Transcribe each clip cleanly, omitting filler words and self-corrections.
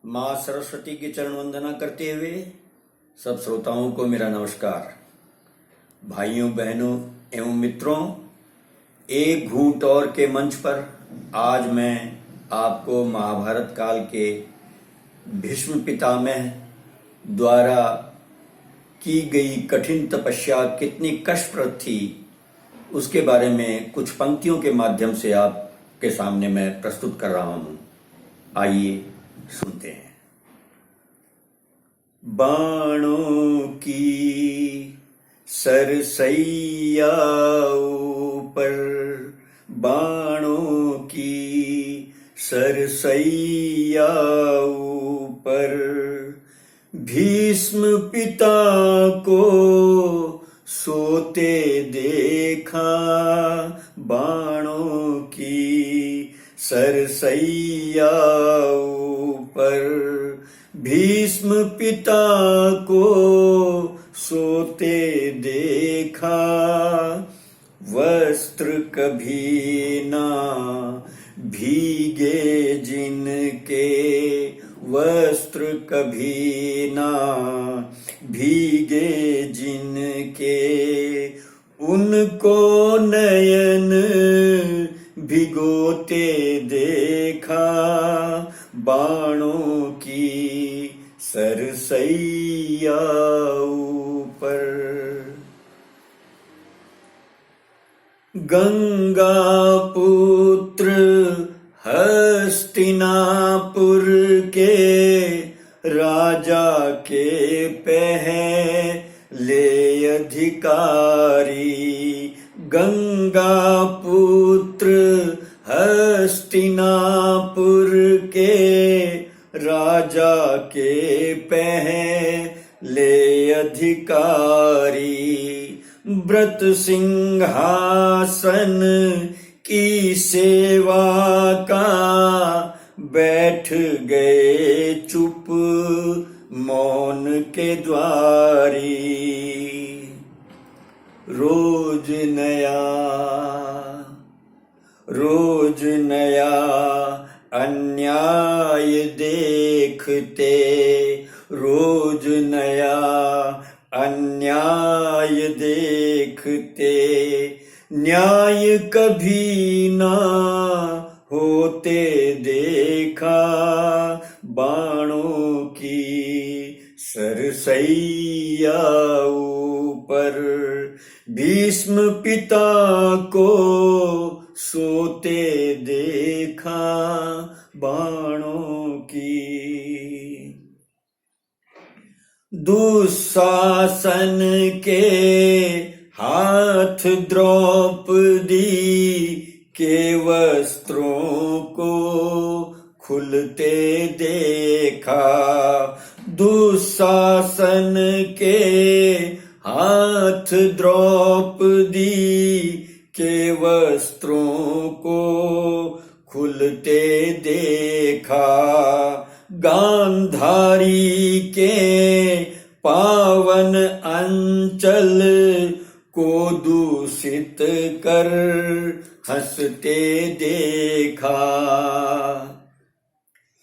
माँ सरस्वती की चरण वंदना करते हुए सब श्रोताओं को मेरा नमस्कार। भाइयों बहनों एवं मित्रों, एक घूंट और के मंच पर आज मैं आपको महाभारत काल के भीष्म पितामह द्वारा की गई कठिन तपस्या कितनी कष्टप्रद थी उसके बारे में कुछ पंक्तियों के माध्यम से आपके सामने मैं प्रस्तुत कर रहा हूं। आइए सुनते हैं। बाणों की सरसैया ऊपर, बाणों की सरसैया ऊपर, भीष्म पिता को सोते देखा। बाणों की सरसैया ऊपर, भीष्म पिता को सोते देखा। वस्त्र कभी ना भीगे जिनके, वस्त्र कभी ना भीगे जिनके, उनको नयन भिगोते देखा। बाणों की सरसैया ऊपर, गंगा पुत्र हस्तिनापुर के राजा के पहले अधिकारी। गंगा पुत्र हस्तिनापुर के राजा के पहले अधिकारी, व्रत सिंहासन की सेवा का बैठ गए चुप मौन के द्वारी। रोज नया अन्याय देखते, रोज नया अन्याय देखते, न्याय कभी ना होते देखा। बाणों की सरसैया ऊपर, भीष्म पिता को सोते देखा। बाणों की दुशासन के हाथ द्रौपदी के वस्त्रों को खुलते देखा। दुशासन के हाथ द्रौपदी के वस्त्रों को खुलते देखा। गांधारी के पावन अंचल को दूषित कर हंसते देखा।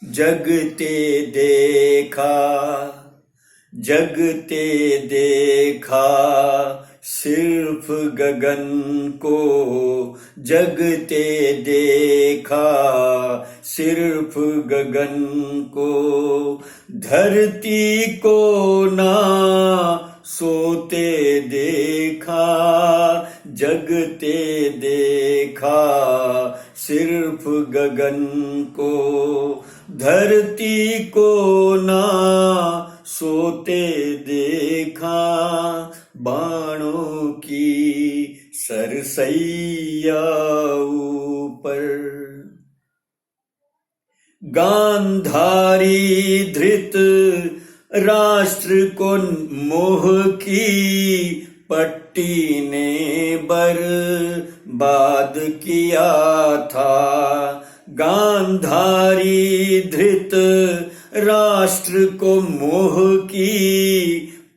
जगते देखा सिर्फ गगन को, जगते देखा सिर्फ गगन को, धरती को ना सोते देखा। जगते देखा सिर्फ गगन को, धरती को ना सोते देखा। बाणों की सरसैया ऊपर, गांधारी धृत राष्ट्र को मोह की पट्टी ने बर्बाद किया था। गांधारी धृत राष्ट्र को मोह की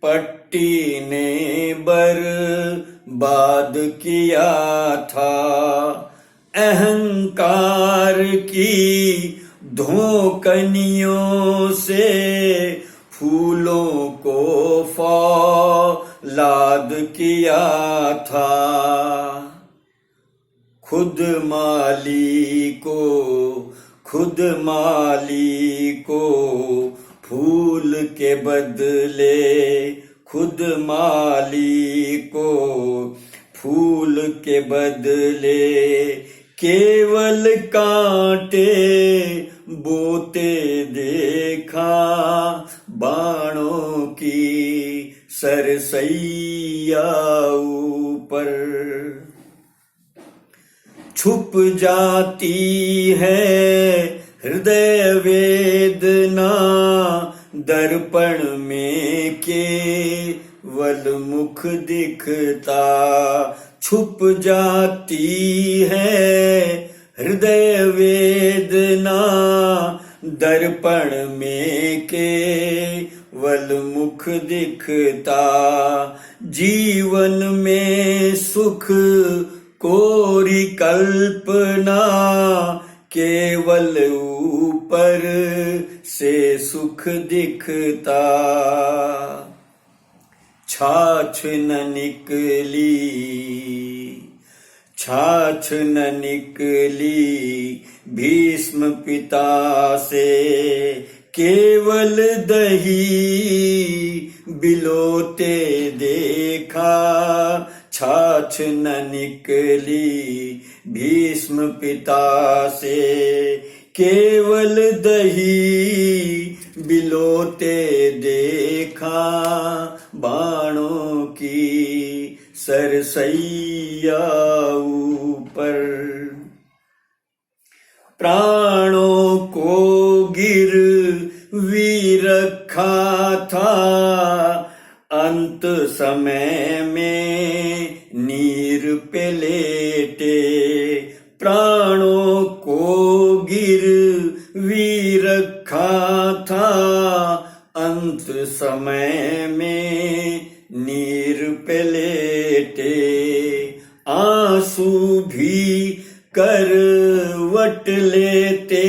पट्टी ने बर्बाद किया था। अहंकार की धोकनियों से फूलों को फौलाद किया था। खुद माली को फूल के बदले, खुद माली को फूल के बदले केवल कांटे बोते देखा। बाणों की सरसैया ऊपर छुप जाती है हृदय वेदना। दर्पण में केवल मुख दिखता। छुप जाती है हृदय वेदना। दर्पण में केवल मुख दिखता। जीवन में सुख कोरी कल्पना। केवल ऊपर से सुख दिखता। छाछ न निकली भीष्म पिता से। केवल दही बिलोते देखा। छाछ न निकली भीष्म पिता से। केवल दही बिलोते देखा। बाणों की सरसैया ऊपर प्राणों को गिरवी रखा था। अंत समय में नीर पे लेटे। प्राणों को गिरवी रखा था। अंत समय में नीर पे लेटे। आंसू भी करवट लेते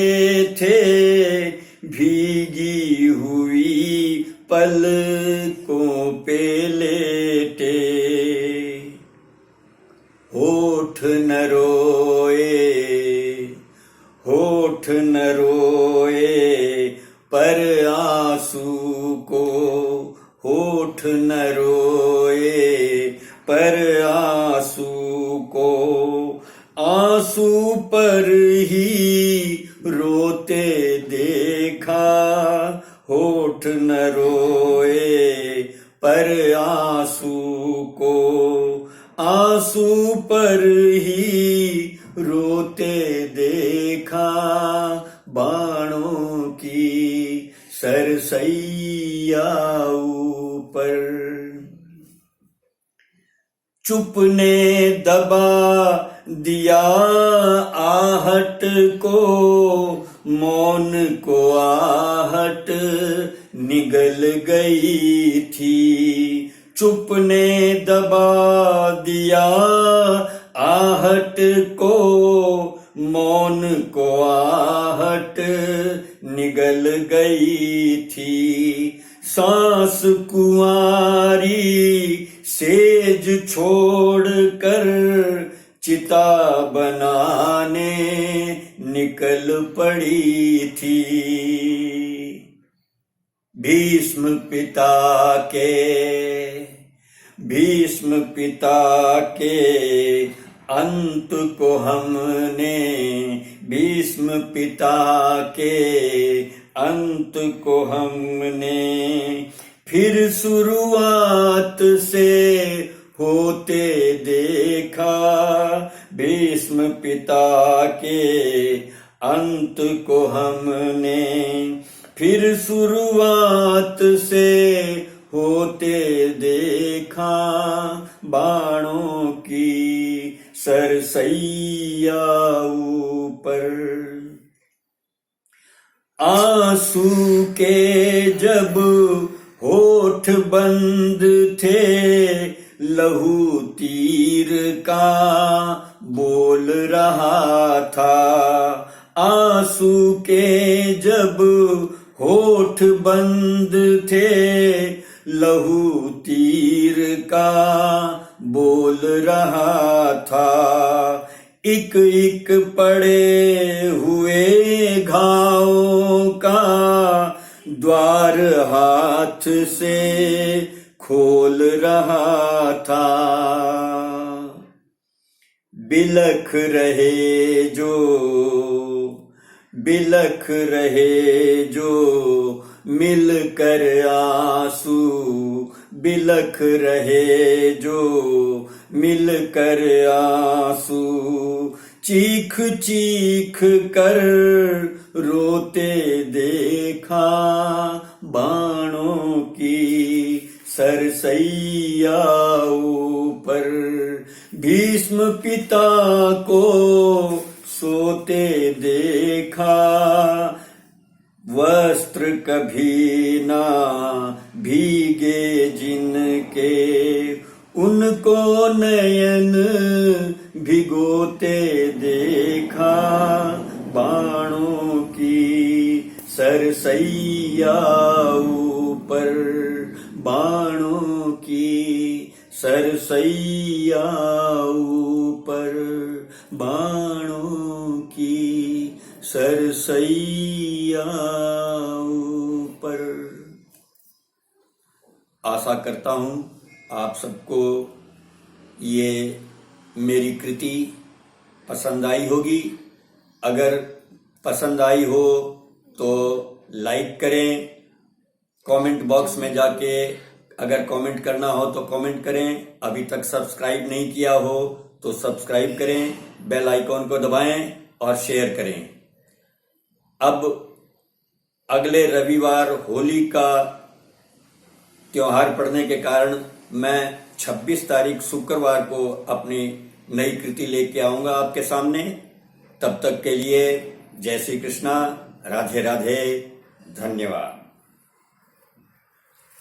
थे। भीगी हुई पलकों पे लेटे। होठ न रोए पर आंसू को। होठ न रोए पर आंसू को। आंसू पर ही रोते देखा। होठ न रोए पर आंसू को। आंसू पर ही रोते देखा। बाणों की सरसैया ऊपर चुप ने दबा दिया आहट को। मौन को आहट निगल गई थी। चुप ने दबा दिया आहट को। मौन को आहट निगल गई थी। सांस कुंवारी सेज छोड़कर चिता बनाने निकल पड़ी थी। भीष्म पिता के अंत को हमने। भीष्म पिता के अंत को हमने फिर शुरुआत से होते देखा। भीष्म पिता के अंत को हमने फिर शुरुआत से होते देखा। बाणों की सरसैया ऊपर आंसू के जब होठ बंद थे। लहू तीर का बोल रहा था। आंसू के जब होठ बंद थे, लहू तीर का बोल रहा था। एक एक पड़े हुए घावों का द्वार हाथ से खोल रहा था। बिलख रहे जो मिलकर आंसू, बिलख रहे जो मिलकर आंसू, चीख चीख कर रोते देखा बाणों की सरसैया ऊपर। भीष्म पिता को सोते देखा, वस्त्र कभी ना भीगे जिनके, उनको नयन भिगोते देखा बाणों की सरसैया ऊपर, बाणों की सरसैया ऊपर, बाणों की सरसैया ऊपर। आशा करता हूं आप सबको ये मेरी कृति पसंद आई होगी। अगर पसंद आई हो तो लाइक करें, कमेंट बॉक्स में जाके अगर कमेंट करना हो तो कमेंट करें। अभी तक सब्सक्राइब नहीं किया हो तो सब्सक्राइब करें, बेल आइकॉन को दबाएं और शेयर करें। अब अगले रविवार होली का त्योहार पड़ने के कारण मैं 26 तारीख शुक्रवार को अपनी नई कृति लेके आऊंगा आपके सामने। तब तक के लिए जय श्री कृष्णा, राधे राधे, धन्यवाद।